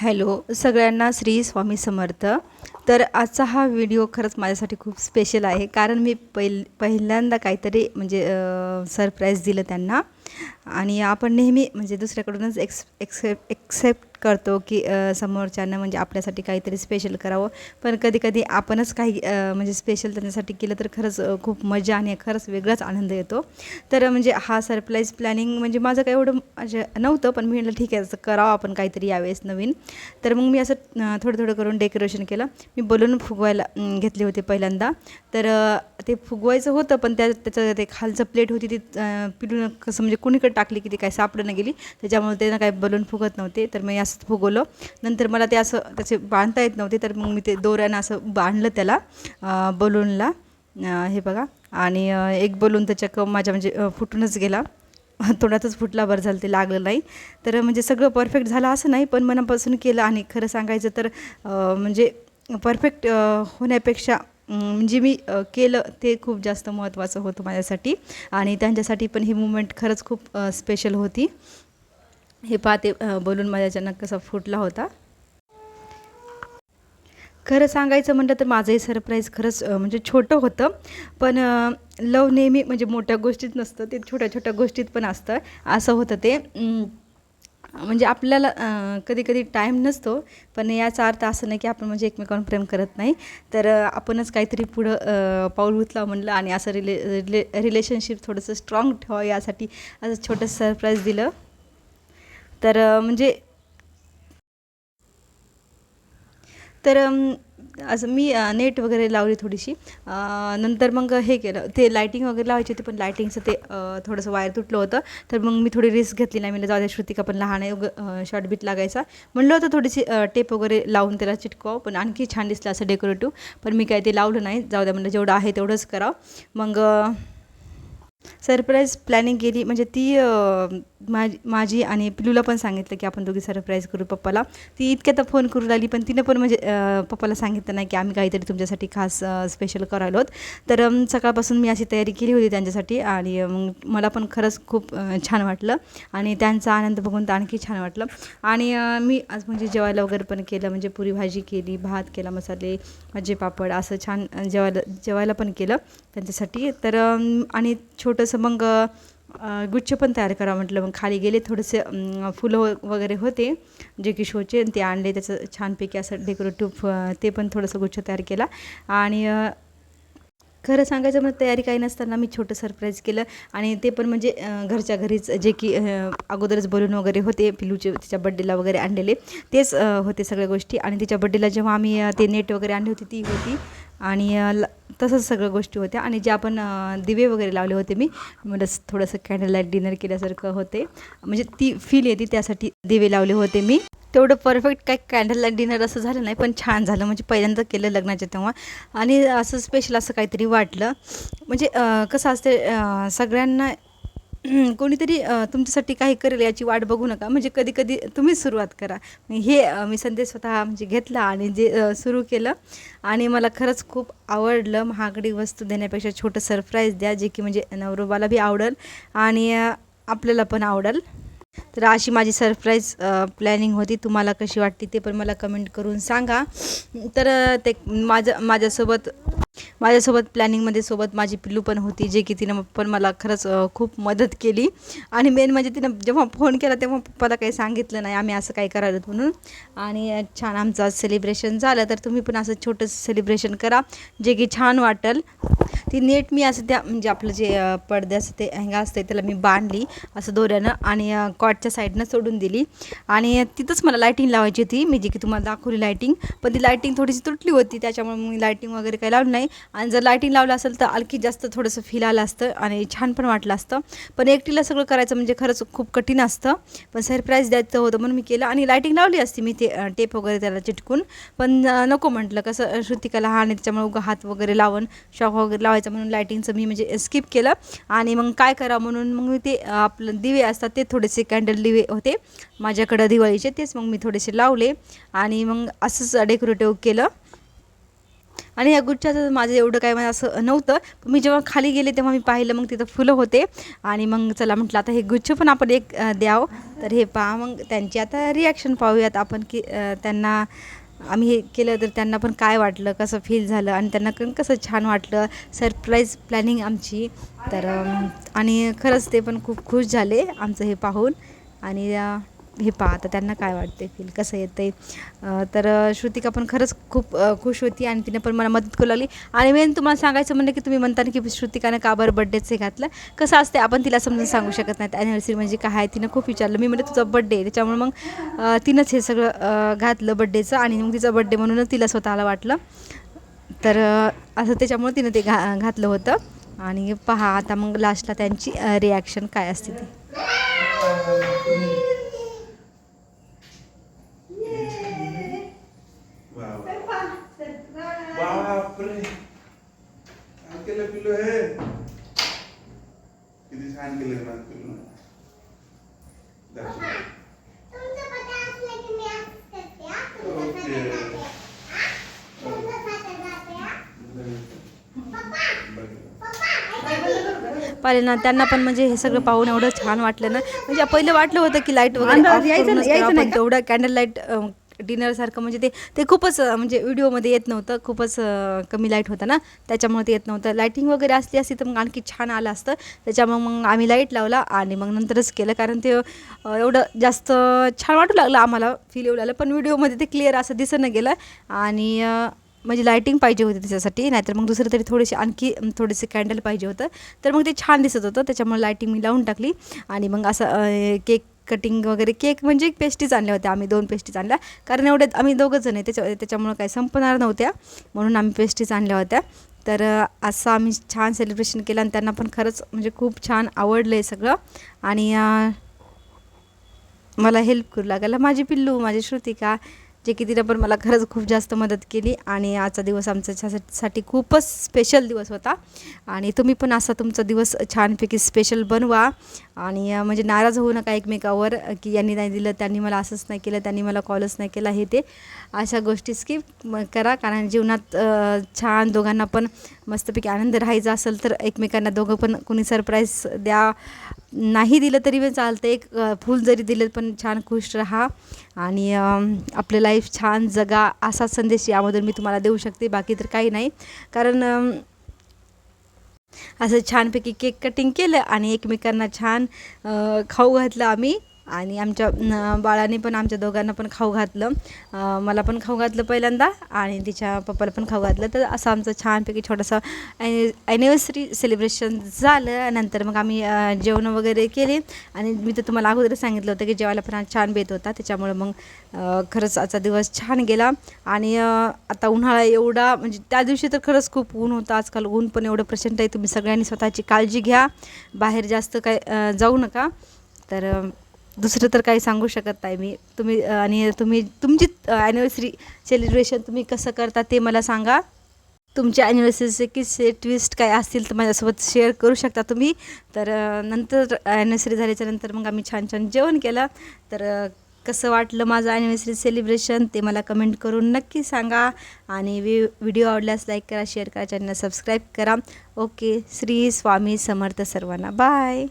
Hello सगळ्यांना श्री स्वामी समर्थ। तर आजचा हा व्हिडिओ खरंच माझ्यासाठी खूप स्पेशल आहे, कारण मी पहिल्यांदा काहीतरी म्हणजे सरप्राईज दिलं त्यांना। आणि आपण नेहमी म्हणजे दुसऱ्याकडूनच एक्सेप्ट करतो की समोरच्यांना म्हणजे आपल्यासाठी काहीतरी स्पेशल करावं, पण कधी कधी आपणच काही म्हणजे स्पेशल त्यांच्यासाठी केलं तर खरंच खूप मजा आणि खरंच वेगळाच आनंद येतो। तर म्हणजे हा सरप्राईज प्लॅनिंग म्हणजे माझं काही एवढं म्हणजे नव्हतं, पण मी म्हटलं ठीक आहे असं करावं आपण काहीतरी यावेळेस नवीन। तर मग मी असं थोडं थोडं करून डेकोरेशन केलं। मी बलून फुगवायला घेतले होते पहिल्यांदा। तर ते फुगवायचं होतं, पण त्याचं ते खालचं प्लेट होती ती पिलून कसं म्हणजे कुणीकडे टाकली की ती काय सापडणं गेली, त्याच्यामुळे ते ना काय बलून फुगत नव्हते। तर मी असं फुगवलं। नंतर मला ते असं त्याचे बांधता येत नव्हते, तर मग मी ते दोऱ्यानं असं बांधलं त्याला बलूनला। हे बघा, आणि एक बलून त्याच्या माझ्या म्हणजे फुटूनच गेला, तोंडातच फुटला, बरं झालं ते लागलं नाही। तर म्हणजे सगळं परफेक्ट झालं असं नाही, पण मनापासून केलं। आणि खरं सांगायचं तर म्हणजे परफेक्ट होण्यापेक्षा म्हणजे मी केलं ते खूप जास्त महत्त्वाचं होतं माझ्यासाठी, आणि त्यांच्यासाठी पण ही मुमेंट खरंच खूप स्पेशल होती। हे पाहते बोलून माझ्या अचानक कसा फुटला होता। खरं सांगायचं म्हटलं तर माझंही सरप्राईज खरंच म्हणजे छोटं होतं, पण लव नेहमी म्हणजे मोठ्या गोष्टीत नसतं, ते छोट्या छोट्या गोष्टीत पण असतं। असं होतं ते म्हणजे आपल्याला कधी कधी टाईम नसतो, पण याचा अर्थ असं नाही की आपण म्हणजे एकमेकांवर प्रेम करत नाही। तर आपणच काहीतरी पुढं पाऊल उचलावं म्हणलं, आणि असं रिलेशनशिप थोडंसं स्ट्रॉंग ठेवावं यासाठी असं छोटंसं सरप्राईज दिलं। तर म्हणजे तर असं मी नेट वगैरे लावली थोडीशी। नंतर मग हे केलं, ते लायटिंग वगैरे लावायची होती, पण लायटिंगचं ते थोडंसं वायर तुटलं होतं। तर मग मी थोडी रिस्क घेतली नाही, म्हणलं जाऊ द्या श्रुतिका पण लहान आहे, शॉर्ट बीट लागायचा म्हणलं होतं, थोडीशी टेप वगैरे लावून त्याला चिटकावं पण आणखी छान दिसलं असं डेकोरेटिव्ह। पण मी काय ते लावलं नाही, जाऊ द्या म्हणलं जेवढं आहे तेवढंच करावं। मग सरप्राईज प्लॅनिंग केली, म्हणजे ती माझी आणि पिलूला पण सांगितलं की आपण दोघी सरप्राईज करू पप्पाला। ती इतक्यात फोन करू लागली, पण तिनं पण म्हणजे पप्पाला सांगितलं नाही की आम्ही काहीतरी तुमच्यासाठी खास स्पेशल करायलो आहोत। तर सकाळपासून मी अशी तयारी केली होती त्यांच्यासाठी, आणि मग मला पण खरंच खूप छान वाटलं, आणि त्यांचा आनंद बघून तर आणखी छान वाटलं। आणि मी आज म्हणजे जेवायला वगैरे पण केलं, म्हणजे पुरी भाजी केली, भात केला, मसाले भाजी पापड असं छान जेवायला पण केलं त्यांच्यासाठी। तर आणि छोटंसं मग गुच्छ पण तयार करा म्हटलं। मग खाली गेले, थोडेसे फुलं वगैरे होते जे की शोचे, ते आणले, त्याचं छानपैकी असं डेकोरेटिव्ह ते पण थोडंसं गुच्छ तयार केला। आणि खरं सांगायचं म्हणजे तयारी काही नसताना मी छोटं सरप्राईज केलं, आणि ते पण म्हणजे घरच्या घरीच, जे की अगोदरच बलून वगैरे होते पिलूचे तिच्या बड्डेला वगैरे आणलेले, तेच होते सगळ्या गोष्टी। आणि तिच्या बड्डेला जेव्हा आम्ही ते नेट वगैरे आणली होती ती होती, आणि तसंच सगळ्या गोष्टी होत्या। आणि जे आपण दिवे वगैरे लावले होते मी मला थोडंसं कॅन्डल लाईट डिनर केल्यासारखं होते, म्हणजे ती फील येते त्यासाठी दिवे लावले होते मी। तेवढं परफेक्ट काही कॅन्डल लाईट डिनर असं झालं नाही, पण छान झालं, म्हणजे पहिल्यांदा केलं लग्नाच्या तेव्हा, आणि असं स्पेशल असं काहीतरी वाटलं। म्हणजे कसं असते, सगळ्यांना कोणीतरी तुमच्यासाठी काही करेल याची वाट बघू नका, म्हणजे कधी कधी तुम्हीच सुरुवात करा। हे मी संदेश स्वतः म्हणजे घेतला आणि जे सुरू केलं, आणि मला खरंच खूप आवडलं। महागडी वस्तू देण्यापेक्षा छोटं सरप्राईज द्या, जे की म्हणजे नवरोबाला बी आवडेल आणि आपल्याला पण आवडेल। तर अशी माझी सरप्राईज प्लॅनिंग होती। तुम्हाला कशी वाटते ते पण मला कमेंट करून सांगा। तर ते माझ्यासोबत प्लॅनिंगमध्ये सोबत माझी पिल्लू पण होती, जे की तिनं पण मला खरंच खूप मदत केली। आणि मेन म्हणजे तिनं जेव्हा फोन केला तेव्हा पप्पाला काही सांगितलं नाही आम्ही असं काही करायला म्हणून, आणि छान आमचं सेलिब्रेशन झालं। तर तुम्ही पण असं छोटंसं सेलिब्रेशन करा, जे की छान वाटेल। ती नेट मी असं त्या म्हणजे आपलं जे पडद्याचं ते हँगा असते त्याला मी बांधली असं दोऱ्यानं, आणि कॉटच्या साईडनं सोडून दिली। आणि तिथंच मला लायटिंग लावायची होती, मी जी की तुम्हाला दाखवली लायटिंग, पण ती लायटिंग थोडीशी तुटली होती, त्याच्यामुळे मी लायटिंग वगैरे काही लावली नाही। आणि जर लायटिंग लावलं असेल तर आणखी जास्त थोडंसं फील आलं असतं आणि छान पण वाटलं असतं। पण एकटीला सगळं करायचं म्हणजे खरंच खूप कठीण असतं, पण सरप्राईज द्यायचं होतं म्हणून मी केलं। आणि लायटिंग लावली असती मी, ते टेप वगैरे त्याला चिटकून, पण नको म्हटलं, कसं श्रुतिका लहान आहे त्याच्यामुळे उगा हात वगैरे लावून शॉक वगैरे लावायचं म्हणून लायटिंगचं मी म्हणजे स्किप केलं। आणि मग काय करावं म्हणून मग मी ते आपलं दिवे असतात ते थोडेसे कॅन्डल दिवे होते माझ्याकडं दिवाळीचे, तेच मग मी थोडेसे लावले, आणि मग असंच डेकोरेटिव्ह केलं। आणि या गुच्छाचं माझं एवढं काय मला असं नव्हतं. पण मी जेव्हा खाली गेले तेव्हा मी पाहिलं, मग तिथं फुलं होते आणि मग चला म्हटलं आता हे गुच्छ पण आपण एक द्यावं. तर हे पहा, मग त्यांची आता रिॲक्शन पाहूयात आपण की त्यांना आम्ही हे केलं तर त्यांना पण काय वाटलं, कसं फील झालं आणि त्यांना पण कसं छान वाटलं. सरप्राईज प्लॅनिंग आमची. तर आणि खरंच ते पण खूप खुश झाले आमचं हे पाहून. आणि हे पहा आता त्यांना काय वाटते, फील कसं येतं आहे. तर श्रुतिका पण खरंच खूप खुश होती आणि तिने पण मला मदत करू लागली. आणि मेन तुम्हाला सांगायचं म्हणलं की तुम्ही म्हणता ना की श्रुतिकाने का बरं बड्डेच हे घातलं, कसं असते आपण तिला समजून सांगू शकत नाही. ॲनिव्हर्सरी म्हणजे काय आहे, तिनं खूप विचारलं. मी म्हणलं तुझा बड्डे आहे, त्याच्यामुळे मग तिनंच हे सगळं घातलं बड्डेचं. आणि मग तिचा बड्डे म्हणूनच तिला स्वतःला वाटलं. तर असं त्याच्यामुळे तिनं ते घातलं होतं. आणि पहा आता मग लास्टला त्यांची रिॲक्शन काय असते ती. बापरे, काय केलं पिल्लू हे? किती छान केलं ना पिल्लू. पाहिले ना त्यांना पण म्हणजे हे सगळं पाहून एवढं छान वाटलं ना. म्हणजे पहिलं वाटलं होतं की लाईट वगैरे ऑफ करूनच करावं, पण तेवढं कॅन्डल लाईट डिनरसारखं म्हणजे ते खूपच म्हणजे व्हिडिओमध्ये येत नव्हतं. खूपच कमी लाईट होतं ना, त्याच्यामुळे ते येत नव्हतं. लाईटिंग वगैरे असती तर मग आणखी छान आलं असतं. त्याच्यामुळे मग आम्ही लाईट लावला आणि मग नंतरच केलं, कारण ते एवढं जास्त छान वाटू लागलं आम्हाला, फील येऊ लागलं. पण व्हिडिओमध्ये ते क्लिअर असं दिसणं गेलं. आणि म्हणजे लाईटिंग पाहिजे होती त्याच्यासाठी, नाहीतर मग दुसरं तरी थोडेसे कॅन्डल पाहिजे होतं. तर मग ते छान दिसत होतं, त्याच्यामुळे लाईटिंग मी लावून टाकली. आणि मग असं केक कटिंग वगैरे, केक म्हणजे पेस्ट्रीज आणल्या होत्या आम्ही, 2 पेस्ट्रीज आणल्या, कारण एवढे आम्ही 2घं जण आहे त्याच्यामुळं काही संपणार नव्हत्या, म्हणून आम्ही पेस्ट्रीज आणल्या होत्या. तर असं आम्ही छान सेलिब्रेशन केलं आणि त्यांना पण खरंच म्हणजे खूप छान आवडलं आहे सगळं. आणि मला हेल्प करू लागायला माझी पिल्लू, माझी श्रुतिका, जे की तिनं पण मला खरंच खूप जास्त मदत केली. आणि आजचा दिवस आमच्यासाठी खूपच स्पेशल दिवस होता. आणि तुम्ही पण असा तुमचा दिवस छानपैकी स्पेशल बनवा. आणि म्हणजे नाराज होऊ नका एकमेकावर की यांनी नाही दिलं, त्यांनी मला असंच नाही केलं, त्यांनी मला कॉलच नाही केला, हे ते अशा गोष्टी स्किप करा. कारण जीवनात छान दोघांना पण मस्तपैकी आनंद राहायचा असेल तर एकमेकांना दोघं पण कोणी सरप्राईज द्या. नाही दिलं तरी पण चालतं, एक फूल जरी दिलं पण छान खुश राहा आणि आपलं लाईफ छान जगा, असा संदेश यामधून मी तुम्हाला देऊ शकते. बाकी तर काही नाही. कारण असं छानपैकी केक कटिंग केलं आणि एकमेकांना छान खाऊ घातलं आम्ही. आणि आमच्या बाळाने पण आमच्या दोघांना पण खाऊ घातलं. मला पण खाऊ घातलं पहिल्यांदा आणि तिच्या पप्पाला पण खाऊ घातलं. तर असं आमचं छानपैकी छोटंसं ॲनिव्हर्सरी सेलिब्रेशन झालं. नंतर मग आम्ही जेवण वगैरे केले. आणि मी तर तुम्हाला अगोदर सांगितलं होतं की जेवायला पण छान बेत होता, त्याच्यामुळं मग खरंच आजचा दिवस छान गेला. आणि आता उन्हाळा एवढा, म्हणजे त्या दिवशी तर खरंच खूप ऊन होतं. आजकाल ऊन पण एवढं प्रचंड आहे. तुम्ही सगळ्यांनी स्वतःची काळजी घ्या, बाहेर जास्त काय जाऊ नका. तर दुसरं तर काही सांगू शकत नाही मी. तुम्ही तुमची ॲनिव्हर्सरी सेलिब्रेशन तुम्ही कसं करता ते मला सांगा. तुमच्या ॲनिव्हर्सरीचे किस्से ट्विस्ट काय असतील तर माझ्यासोबत शेअर करू शकता तुम्ही. तर नंतर ॲनिव्हर्सरी झाल्याच्या नंतर मग आम्ही छान छान जेवण केलं. तर कसं वाटलं माझं ॲनिव्हर्सरी सेलिब्रेशन ते मला कमेंट करून नक्की सांगा. आणि व्हिडिओ आवडल्यास लाईक करा, शेअर करा, चॅनल सबस्क्राईब करा. ओके, श्री स्वामी समर्थ सर्वांना. बाय.